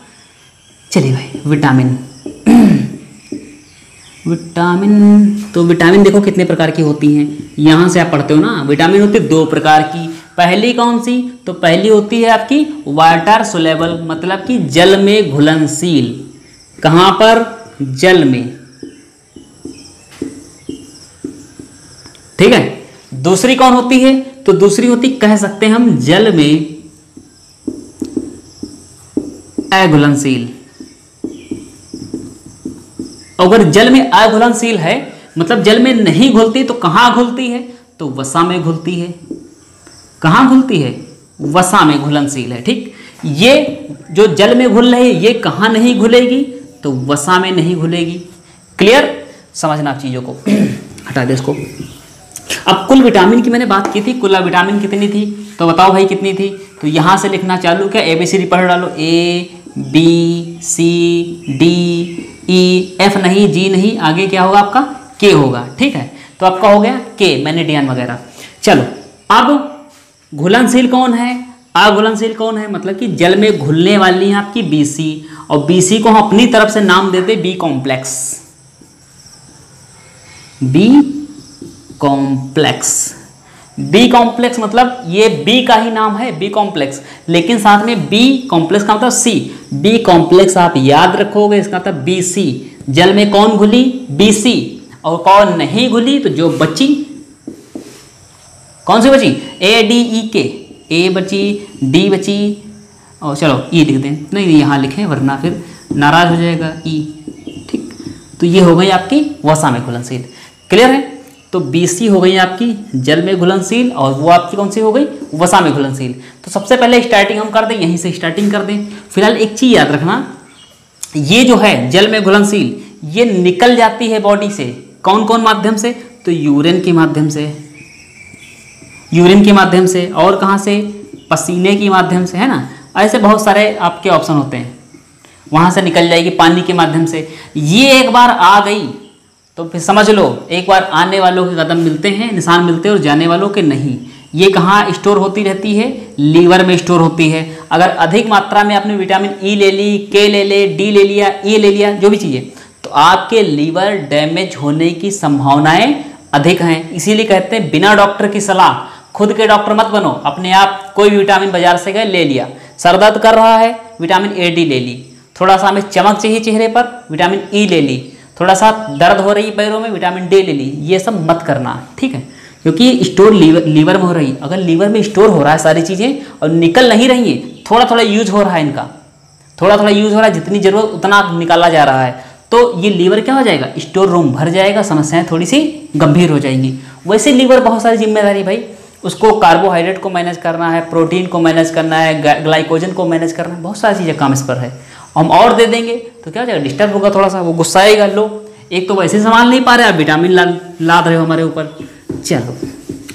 चलिए भाई, विटामिन तो विटामिन देखो कितने प्रकार की होती हैं, यहाँ से आप पढ़ते हो ना। विटामिन होती है 2 प्रकार की। पहली कौन सी? तो पहली होती है आपकी वाटर सोलेबल, मतलब कि जल में घुलनशील। कहाँ पर? जल में। ठीक है। दूसरी कौन होती है? तो दूसरी होती, कह सकते हैं हम, जल में अघुलनशील। अगर जल में अघुलनशील है मतलब जल में नहीं घुलती, तो कहाँ घुलती है? तो वसा में घुलती है। कहाँ घुलती है? वसा में घुलनशील है। ठीक, ये जो जल में घुल रही है ये कहाँ नहीं घुलेगी? तो वसा में नहीं घुलेगी। क्लियर? समझना आप चीजों को। हटा दे इसको। अब कुल विटामिन की मैंने बात की थी, कुल विटामिन कितनी थी? तो बताओ भाई कितनी थी? तो यहां से लिखना चालू क्या? ABCD पढ़ डालो। ABCD E F नहीं, G नहीं, आगे क्या होगा आपका? K होगा। ठीक है, तो आपका हो गया K, मैनेडियन वगैरह। चलो अब घुलनशील कौन है? अघुलनशील कौन है? मतलब कि जल में घुलने वाली है आपकी BC, और BC को हम अपनी तरफ से नाम देते B कॉम्प्लेक्स। B कॉम्प्लेक्स मतलब ये B का ही नाम है, B कॉम्प्लेक्स, लेकिन साथ में B कॉम्प्लेक्स का मतलब C। B कॉम्प्लेक्स आप याद रखोगे, इसका मतलब BC। जल में कौन घुली? BC। और कौन नहीं घुली? तो जो बची, कौन सी बची? ADEK। A बची, D बची, और चलो E लिख दें। नहीं यहाँ लिखें वरना फिर नाराज हो जाएगा E। ठीक, तो ये हो गई आपकी वसा में घुलनशील। क्लियर है? तो BC हो गई आपकी जल में घुलनशील, और वो आपकी कौन सी हो गई? वसा में घुलनशील। तो सबसे पहले स्टार्टिंग हम कर दें, यहीं से स्टार्टिंग कर दें। फिलहाल एक चीज़ याद रखना, ये जो है जल में घुलनशील, ये निकल जाती है बॉडी से। कौन कौन माध्यम से? तो यूरिन के माध्यम से, यूरिन के माध्यम से, और कहाँ से? पसीने के माध्यम से, है ना। ऐसे बहुत सारे आपके ऑप्शन होते हैं, वहाँ से निकल जाएगी पानी के माध्यम से। ये एक बार आ गई तो फिर समझ लो, एक बार आने वालों के कदम मिलते हैं, निशान मिलते हैं, और जाने वालों के नहीं। ये कहाँ स्टोर होती रहती है? लीवर में स्टोर होती है। अगर अधिक मात्रा में आपने विटामिन ई ले ली, के ले ले, डी ले लिया, ई ले लिया, जो भी चीज़ें, तो आपके लीवर डैमेज होने की संभावनाएं अधिक हैं। इसीलिए कहते हैं बिना डॉक्टर की सलाह खुद के डॉक्टर मत बनो। अपने आप कोई भी विटामिन बाजार से गए ले लिया, सर दर्द कर रहा है विटामिन ए डी ले ली, थोड़ा सा हमें चमक चाहिए चेहरे पर विटामिन ई ले ली, थोड़ा सा दर्द हो रही पैरों में विटामिन डी ले ली। ये सब मत करना, ठीक है, क्योंकि स्टोर लीवर में हो रही। अगर लीवर में स्टोर हो रहा है सारी चीज़ें और निकल नहीं रही है, थोड़ा थोड़ा यूज हो रहा है इनका, थोड़ा थोड़ा यूज हो रहा है, जितनी जरूरत उतना निकाला जा रहा है, तो ये लीवर क्या हो जाएगा? स्टोर रूम भर जाएगा, समस्याएं थोड़ी सी गंभीर हो जाएंगी। वैसे लीवर बहुत सारी जिम्मेदारी भाई, उसको कार्बोहाइड्रेट को मैनेज करना है, प्रोटीन को मैनेज करना है, ग्लाइकोजन को मैनेज करना है, बहुत सारी चीज़ें काम इस पर है। हम और दे देंगे तो क्या हो जाएगा? डिस्टर्ब होगा थोड़ा सा, वो गुस्साएगा। लो, एक तो वैसे संभाल नहीं पा रहे, आप विटामिन लाद रहे हो हमारे ऊपर। चलो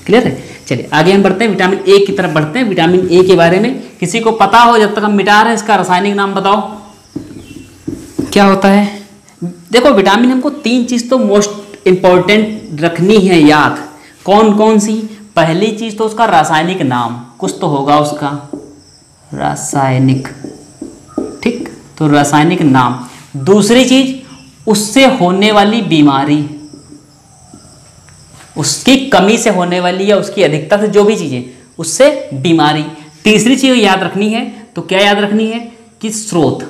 क्लियर है। चलिए आगे हम बढ़ते हैं, विटामिन ए की तरफ बढ़ते हैं। विटामिन ए के बारे में किसी को पता हो, जब तक हम मिटा रहे हैं, इसका रासायनिक नाम बताओ क्या होता है? देखो विटामिन हमको 3 चीज़ तो मोस्ट इंपॉर्टेंट रखनी है याद। कौन कौन सी? पहली चीज़ तो उसका रासायनिक नाम, कुछ तो होगा उसका रासायनिक, ठीक, तो रासायनिक नाम। दूसरी चीज़ उससे होने वाली बीमारी, उसकी कमी से होने वाली या उसकी अधिकता से जो भी चीज़ें, उससे बीमारी। तीसरी चीज़ याद रखनी है, तो क्या याद रखनी है? कि स्रोत,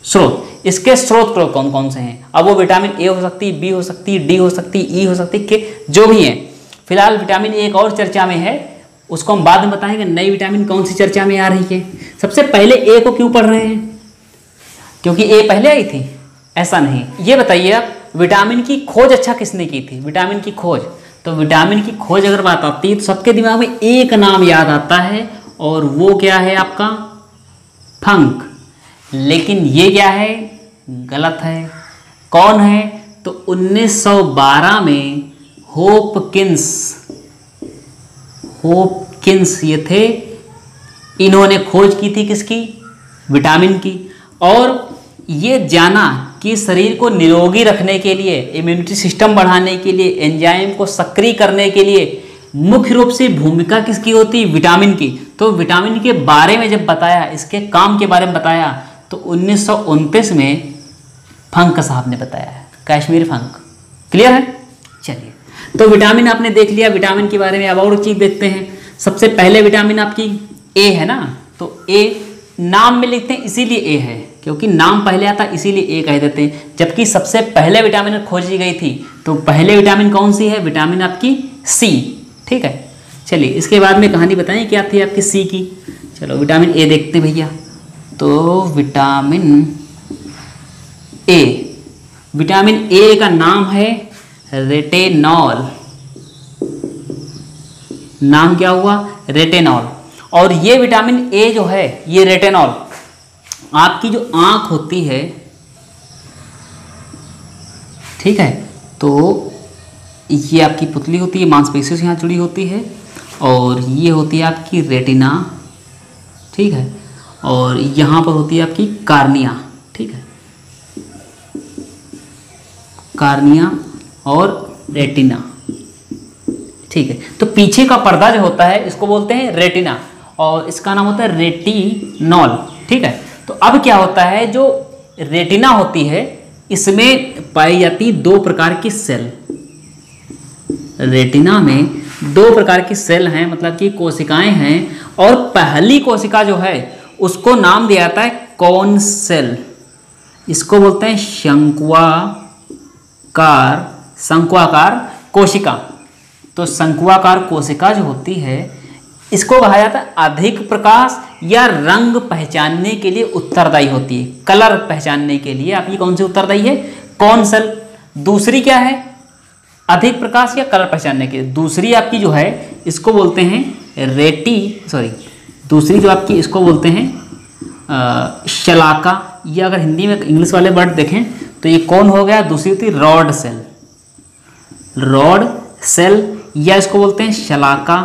स्रोत, इसके स्रोत कौन कौन से हैं। अब वो विटामिन ए हो सकती है, बी हो सकती है, डी हो सकती है, ई हो सकती है, के जो भी हैं। फिलहाल विटामिन ए एक और चर्चा में है, उसको हम बाद में बताएंगे नई विटामिन कौन सी चर्चा में आ रही है। सबसे पहले ए को क्यों पढ़ रहे हैं? क्योंकि ए पहले आई थी? ऐसा नहीं। ये बताइए आप, विटामिन की खोज अच्छा किसने की थी? विटामिन की खोज, तो विटामिन की खोज अगर बात आती है तो सबके दिमाग में एक नाम याद आता है, और वो क्या है आपका? फंक। लेकिन ये क्या है? गलत है। कौन है? तो 1912 में होपकिंस ये थे, इन्होंने खोज की थी किसकी? विटामिन की। और ये जाना कि शरीर को निरोगी रखने के लिए, इम्यूनिटी सिस्टम बढ़ाने के लिए, एंजाइम को सक्रिय करने के लिए मुख्य रूप से भूमिका किसकी होती? विटामिन की। तो विटामिन के बारे में जब बताया, इसके काम के बारे में बताया, तो 1929 में फंक साहब ने बताया, कश्मीर फंक। क्लियर है? चलिए, तो विटामिन आपने देख लिया। विटामिन के बारे में अब और चीज़ देखते हैं। सबसे पहले विटामिन आपकी ए है ना, तो ए नाम में लिखते हैं इसीलिए ए है, क्योंकि नाम पहले आता इसीलिए ए कह देते हैं। जबकि सबसे पहले विटामिन खोजी गई थी, तो पहले विटामिन कौन सी है? विटामिन आपकी सी, ठीक है। चलिए इसके बाद में कहानी बताएं क्या थी आपकी सी की। चलो विटामिन ए देखते हैं भैया। तो विटामिन ए, विटामिन ए का नाम है रेटिनॉल। नाम क्या हुआ? रेटिनॉल। और ये विटामिन ए जो है, ये रेटिनॉल, आपकी जो आंख होती है, ठीक है, तो ये आपकी पुतली होती है, मांसपेशियों से यहाँ जुड़ी होती है, और ये होती है आपकी रेटिना, ठीक है, और यहाँ पर होती है आपकी कार्निया, ठीक है, कार्निया और रेटिना, ठीक है। तो पीछे का पर्दा जो होता है इसको बोलते हैं रेटिना, और इसका नाम होता है रेटिनॉल, ठीक है। तो अब क्या होता है, जो रेटिना होती है इसमें पाई जाती 2 प्रकार की सेल। रेटिना में 2 प्रकार की सेल हैं, मतलब कि कोशिकाएं हैं, और पहली कोशिका जो है उसको नाम दिया जाता है कौन सेल। इसको बोलते हैं शंक्वाकार कोशिका। तो शंक्वाकार कोशिका जो होती है इसको कहा जाता है अधिक प्रकाश या रंग पहचानने के लिए उत्तरदायी होती है। कलर पहचानने के लिए आपकी कौन सी उत्तरदायी है? कौन सेल। दूसरी क्या है? अधिक प्रकाश या कलर पहचानने के लिए दूसरी आपकी जो है इसको बोलते हैं दूसरी जो आपकी इसको बोलते हैं शलाका, या अगर हिंदी में इंग्लिश वाले वर्ड देखें तो ये कौन हो गया, दूसरी होती है रॉड सेल, रॉड सेल, या इसको बोलते हैं शलाका,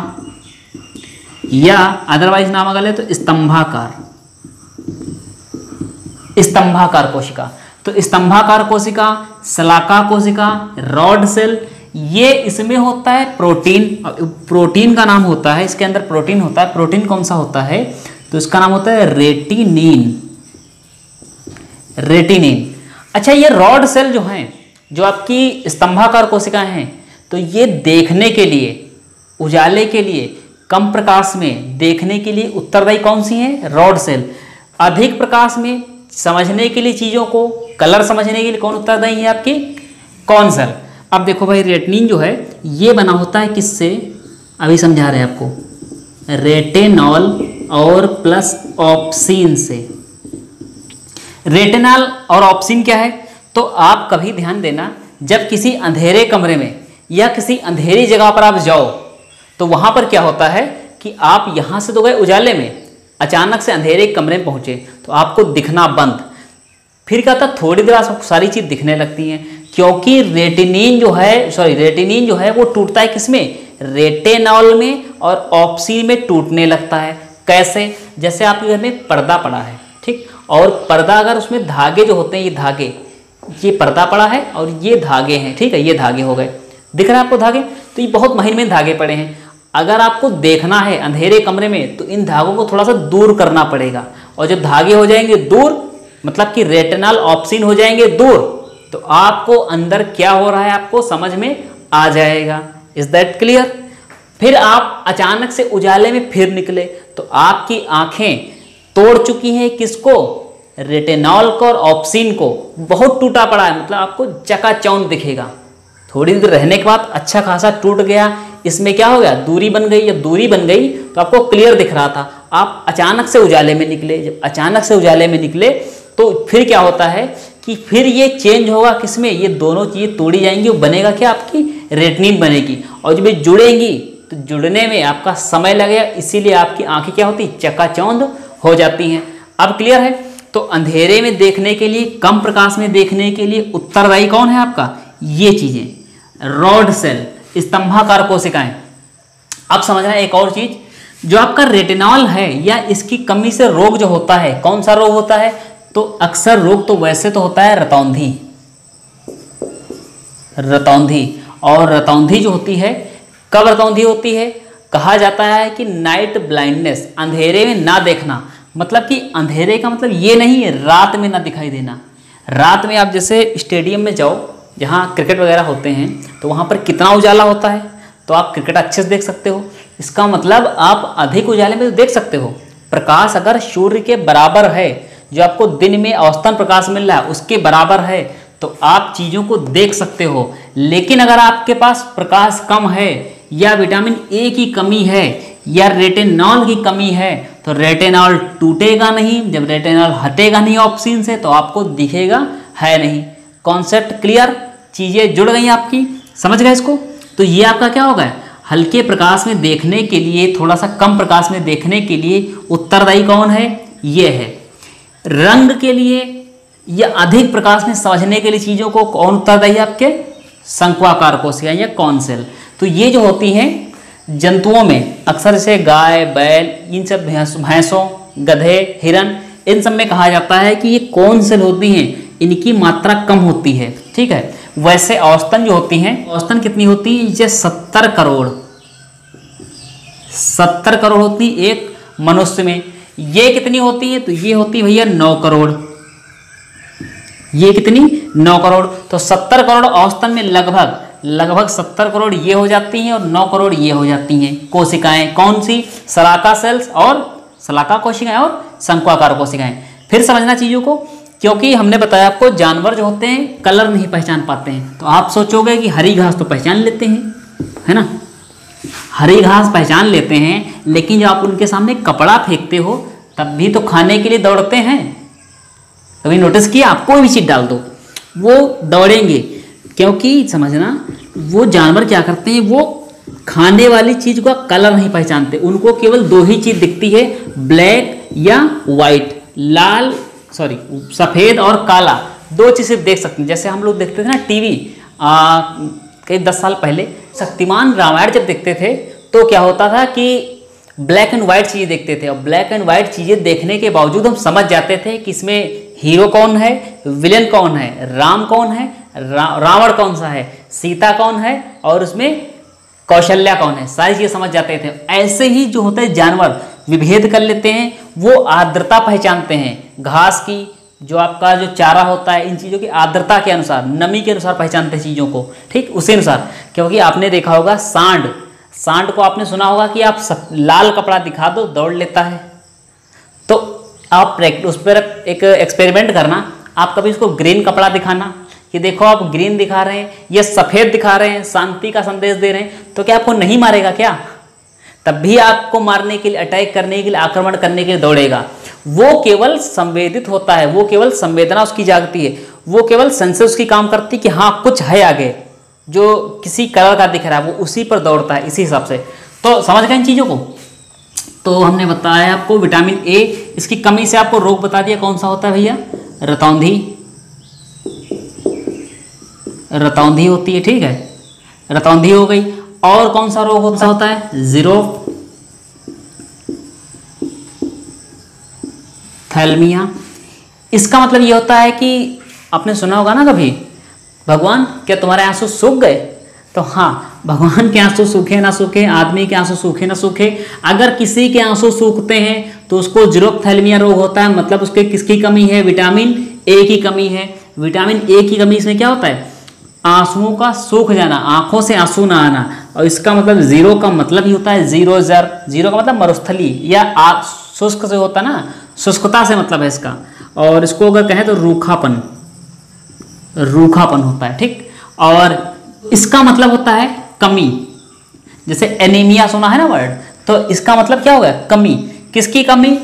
या अदरवाइज नाम अगर ले तो स्तंभाकार, स्तंभाकार कोशिका। तो स्तंभाकार कोशिका, शलाका कोशिका, रॉड सेल, ये इसमें होता है प्रोटीन, प्रोटीन का नाम होता है, इसके अंदर प्रोटीन होता है। प्रोटीन कौन सा होता है, तो इसका नाम होता है रेटिनिन, रेटिनिन। अच्छा, ये रॉड सेल जो हैं, जो आपकी स्तंभाकार कोशिकाएं हैं, तो ये देखने के लिए, उजाले के लिए, कम प्रकाश में देखने के लिए उत्तरदायी कौन सी है, रॉड सेल। अधिक प्रकाश में समझने के लिए, चीज़ों को कलर समझने के लिए कौन उत्तरदायी है, आपकी कौन सेल। अब देखो भाई, रेटिनिन जो है ये बना होता है किससे, अभी समझा रहे हैं आपको, रेटिनॉल और प्लस ऑप्सिन से। रेटिनॉल और ऑप्सिन क्या है, तो आप कभी ध्यान देना, जब किसी अंधेरे कमरे में या किसी अंधेरी जगह पर आप जाओ, तो वहाँ पर क्या होता है कि आप यहाँ से तो गए उजाले में, अचानक से अंधेरे कमरे में पहुँचे तो आपको दिखना बंद, फिर क्या होता, थोड़ी देर आपको सारी चीज़ दिखने लगती हैं, क्योंकि रेटिनिन जो है वो टूटता है किसमें, रेटिनॉल में, और ऑप्सिन में टूटने लगता है। कैसे, जैसे आपके घर में पर्दा पड़ा है, ठीक, और पर्दा अगर उसमें धागे जो होते हैं, ये धागे, ये पर्दा पड़ा है और ये धागे हैं, ठीक है, ये धागे हो गए, दिख रहा है आपको धागे, तो ये बहुत महीन में धागे पड़े हैं। अगर आपको देखना है अंधेरे कमरे में, तो इन धागों को थोड़ा सा दूर करना पड़ेगा, और जब धागे हो जाएंगे दूर, मतलब कि रेटिनॉल ऑप्सिन हो जाएंगे दूर, तो आपको अंदर क्या हो रहा है आपको समझ में आ जाएगा। Is that clear. फिर आप अचानक से उजाले में फिर निकले, तो आपकी आंखें तोड़ चुकी हैं किसको, रेटिनॉल को और ऑप्सिन को, बहुत टूटा पड़ा है, मतलब आपको चकाचौंध दिखेगा। थोड़ी देर रहने के बाद अच्छा खासा टूट गया, इसमें क्या हो गया, दूरी बन गई, या दूरी बन गई तो आपको क्लियर दिख रहा था, आप अचानक से उजाले में निकले। जब अचानक से उजाले में निकले तो फिर क्या होता है कि फिर ये चेंज होगा किसमें, ये दोनों चीज़ें तोड़ी जाएंगी, वो बनेगा क्या, आपकी रेटिनिन बनेगी, और जब ये जुड़ेंगी तो जुड़ने में आपका समय लगेगा, इसीलिए आपकी आंखें क्या होती, चकाचौंध हो जाती हैं। अब क्लियर है। तो अंधेरे में देखने के लिए, कम प्रकाश में देखने के लिए उत्तरदायी कौन है आपका, ये चीज़ें, रॉड सेल, स्तंभाकार कोशिकाएं। अब समझना एक और चीज़, जो आपका रेटिनॉल है या इसकी कमी से रोग जो होता है, कौन सा रोग होता है, तो अक्सर रोग तो वैसे तो होता है रतौंधी, रतौंधी। और रतौंधी जो होती है, कब रतौंधी होती है, कहा जाता है कि नाइट ब्लाइंडनेस, अंधेरे में ना देखना, मतलब कि अंधेरे का मतलब ये नहीं है रात में ना दिखाई देना। रात में आप जैसे स्टेडियम में जाओ, जहाँ क्रिकेट वगैरह होते हैं, तो वहाँ पर कितना उजाला होता है, तो आप क्रिकेट अच्छे से देख सकते हो। इसका मतलब आप अधिक उजाले में तो देख सकते हो। प्रकाश अगर सूर्य के बराबर है, जो आपको दिन में औसतन प्रकाश मिल रहा है उसके बराबर है, तो आप चीज़ों को देख सकते हो। लेकिन अगर आपके पास प्रकाश कम है, या विटामिन ए की कमी है, या रेटिनॉल की कमी है, तो रेटिनॉल टूटेगा नहीं। जब रेटिनॉल हटेगा नहीं ऑप्सिन से, तो आपको दिखेगा है नहीं। कॉन्सेप्ट क्लियर, चीज़ें जुड़ गई आपकी, समझ गए इसको। तो ये आपका क्या होगा, हल्के प्रकाश में देखने के लिए, थोड़ा सा कम प्रकाश में देखने के लिए उत्तरदायी कौन है, ये है। रंग के लिए या अधिक प्रकाश में समझने के लिए चीज़ों को कौन उत्तरदायी है, आपके शंक्वाकार कोशिकाएं या कौन सेल। तो ये जो होती हैं जंतुओं में, अक्सर से गाय, बैल, इन सब भैंसों, गधे, हिरन, इन सब में कहा जाता है कि ये कौन सेल होती हैं, इनकी मात्रा कम होती है, ठीक है। वैसे औसतन जो होती हैं, औसतन कितनी होती है, ये 70 करोड़, 70 करोड़ होती एक मनुष्य में। ये कितनी होती है, तो ये होती है भैया 9 करोड़। ये कितनी, 9 करोड़। तो 70 करोड़ औसतन में लगभग 70 करोड़ ये हो जाती हैं, और 9 करोड़ ये हो जाती हैं कोशिकाएं। कौन सी, शलाका सेल्स और शलाका कोशिकाएं और शंक्वाकार कोशिकाएं। फिर समझना चीज़ों को, क्योंकि हमने बताया आपको जानवर जो होते हैं कलर नहीं पहचान पाते हैं। तो आप सोचोगे कि हरी घास तो पहचान लेते हैं, है ना, हरी घास पहचान लेते हैं, लेकिन जब आप उनके सामने कपड़ा फेंकते हो तब भी तो खाने के लिए दौड़ते हैं। कभी नोटिस किया, आप कोई भी चीज़ डाल दो वो दौड़ेंगे, क्योंकि समझना वो जानवर क्या करते हैं, वो खाने वाली चीज़ का कलर नहीं पहचानते। उनको केवल 2 ही चीज़ दिखती है, ब्लैक या वाइट, लाल सॉरी सफ़ेद और काला दो चीज़ सिर्फ देख सकते हैं। जैसे हम लोग देखते थे ना टीवी कई 10 साल पहले शक्तिमान रामायण जब देखते थे तो क्या होता था कि ब्लैक एंड वाइट चीज़ें देखते थे, और ब्लैक एंड वाइट चीज़ें देखने के बावजूद हम समझ जाते थे कि इसमें हीरो कौन है, विलेन कौन है, राम कौन है, रावण कौन सा है, सीता कौन है और उसमें कौशल्या कौन है, सारी चीज़ें समझ जाते थे। ऐसे ही जो होता है जानवर विभेद कर लेते हैं, वो आर्द्रता पहचानते हैं, घास की जो आपका जो चारा होता है इन चीज़ों की आर्द्रता के अनुसार, नमी के अनुसार पहचानते हैं चीज़ों को, ठीक उसी अनुसार। क्योंकि आपने देखा होगा सांड को आपने सुना होगा कि आप लाल कपड़ा दिखा दो दौड़ लेता है। तो आप उस पर एक एक्सपेरिमेंट करना, आप कभी उसको ग्रीन कपड़ा दिखाना कि देखो आप ग्रीन दिखा रहे हैं, ये सफ़ेद दिखा रहे हैं, शांति का संदेश दे रहे हैं, तो क्या आपको नहीं मारेगा क्या? तब भी आपको मारने के लिए, अटैक करने के लिए, आक्रमण करने के लिए दौड़ेगा। वो केवल संवेदित होता है, वो केवल संवेदना उसकी जागती है, वो केवल सेंसर उसकी काम करती है कि हाँ कुछ है आगे जो किसी कलर का दिख रहा है, वो उसी पर दौड़ता है इसी हिसाब से। तो समझ गए इन चीज़ों को। तो हमने बताया आपको विटामिन ए, इसकी कमी से आपको रोग बता दिया कौन सा होता है भैया, रतौंधी होती है, ठीक है, रतौंधी हो गई। और कौन सा रोग होता है, जीरोथैल्मिया। इसका मतलब ये होता है कि आपने सुना होगा ना कभी, भगवान क्या तुम्हारे आंसू सूख गए? तो हाँ, भगवान के आंसू सूखे ना सूखे, आदमी के आंसू सूखे ना सूखे, अगर किसी के आंसू सूखते हैं तो उसको जीरोथैल्मिया रोग होता है। मतलब उसके किसकी कमी है, विटामिन ए की कमी है। विटामिन ए की कमी इसमें क्या होता है, आंसुओं का सूख जाना, आंखों से आंसू ना आना। और इसका मतलब जीरो का मतलब ही होता है जीरो का मतलब मरुस्थली या शुष्क से होता ना, शुष्कता से मतलब है इसका। और इसको अगर कहें तो रूखापन होता है, ठीक। और इसका मतलब होता है कमी, जैसे एनीमिया सुना है ना वर्ड, तो इसका मतलब क्या होगा, कमी। किसकी कमी,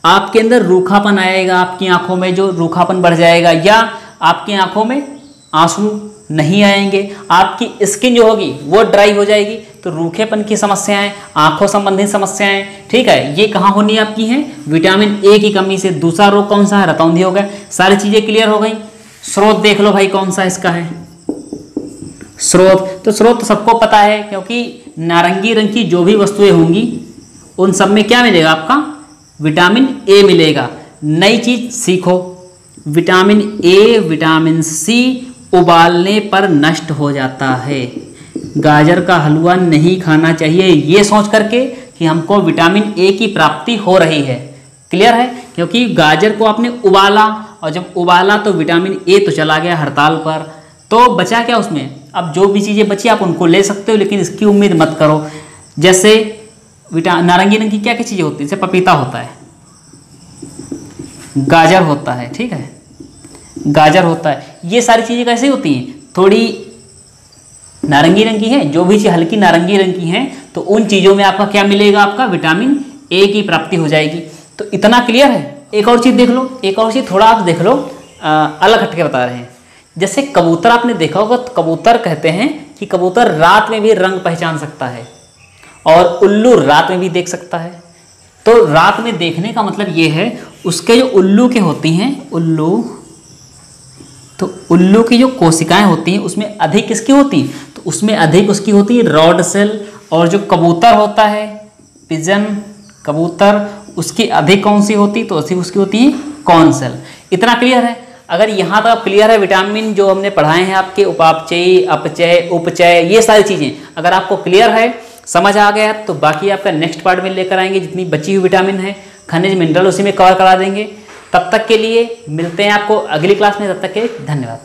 आपके अंदर रूखापन आएगा, आपकी आंखों में जो रूखापन बढ़ जाएगा, या आपकी आंखों में आंसू नहीं आएंगे, आपकी स्किन जो होगी वो ड्राई हो जाएगी। तो रूखेपन की समस्याएं, आंखों संबंधित समस्याएं, ठीक है, ये कहाँ होनी आपकी है, विटामिन ए की कमी से। दूसरा रोग कौन सा है, रतौंधी हो गया। सारी चीजें क्लियर हो गई। स्रोत देख लो भाई कौन सा इसका है, स्रोत। तो स्रोत तो सबको पता है, क्योंकि नारंगी रंग की जो भी वस्तुएं होंगी उन सब में क्या मिलेगा, आपका विटामिन ए मिलेगा। नई चीज सीखो, विटामिन ए, विटामिन सी उबालने पर नष्ट हो जाता है। गाजर का हलवा नहीं खाना चाहिए ये सोच करके कि हमको विटामिन ए की प्राप्ति हो रही है। क्लियर है, क्योंकि गाजर को आपने उबाला, और जब उबाला तो विटामिन ए तो चला गया हड़ताल पर, तो बचा क्या उसमें। अब जो भी चीज़ें बची आप उनको ले सकते हो, लेकिन इसकी उम्मीद मत करो। जैसे नारंगी रंग की क्या क्या चीज़ें होती है, जैसे पपीता होता है, गाजर होता है, ठीक है, गाजर होता है। ये सारी चीज़ें कैसे होती हैं, थोड़ी नारंगी रंग की है, जो भी चीज़ हल्की नारंगी रंग की है, तो उन चीज़ों में आपका क्या मिलेगा, आपका विटामिन ए की प्राप्ति हो जाएगी। तो इतना क्लियर है। एक और चीज़ देख लो, एक और चीज़ थोड़ा आप देख लो, अलग हटके बता रहे हैं। जैसे कबूतर आपने देखा होगा, तो कबूतर कहते हैं कि कबूतर रात में भी रंग पहचान सकता है, और उल्लू रात में भी देख सकता है। तो रात में देखने का मतलब ये है, उसके जो उल्लू के होती हैं, तो उल्लू की जो कोशिकाएं होती हैं उसमें अधिक किसकी होती हैं, तो उसमें अधिक उसकी होती है रॉड सेल। और जो कबूतर होता है, पिजन कबूतर, उसकी अधिक कौन सी होती, तो उसकी होती है कॉर्न सेल। इतना क्लियर है। अगर यहाँ तक क्लियर है, विटामिन जो हमने पढ़ाए हैं आपके उपापचयी, अपचय, उपचय, ये सारी चीज़ें अगर आपको क्लियर है, समझ आ गया, तो बाकी आपका नेक्स्ट पार्ट में लेकर आएंगे। जितनी बची हुई विटामिन है, खनिज, मिनरल, उसी में कवर करा देंगे। तब तक के लिए मिलते हैं आपको अगली क्लास में। तब तक के लिए धन्यवाद।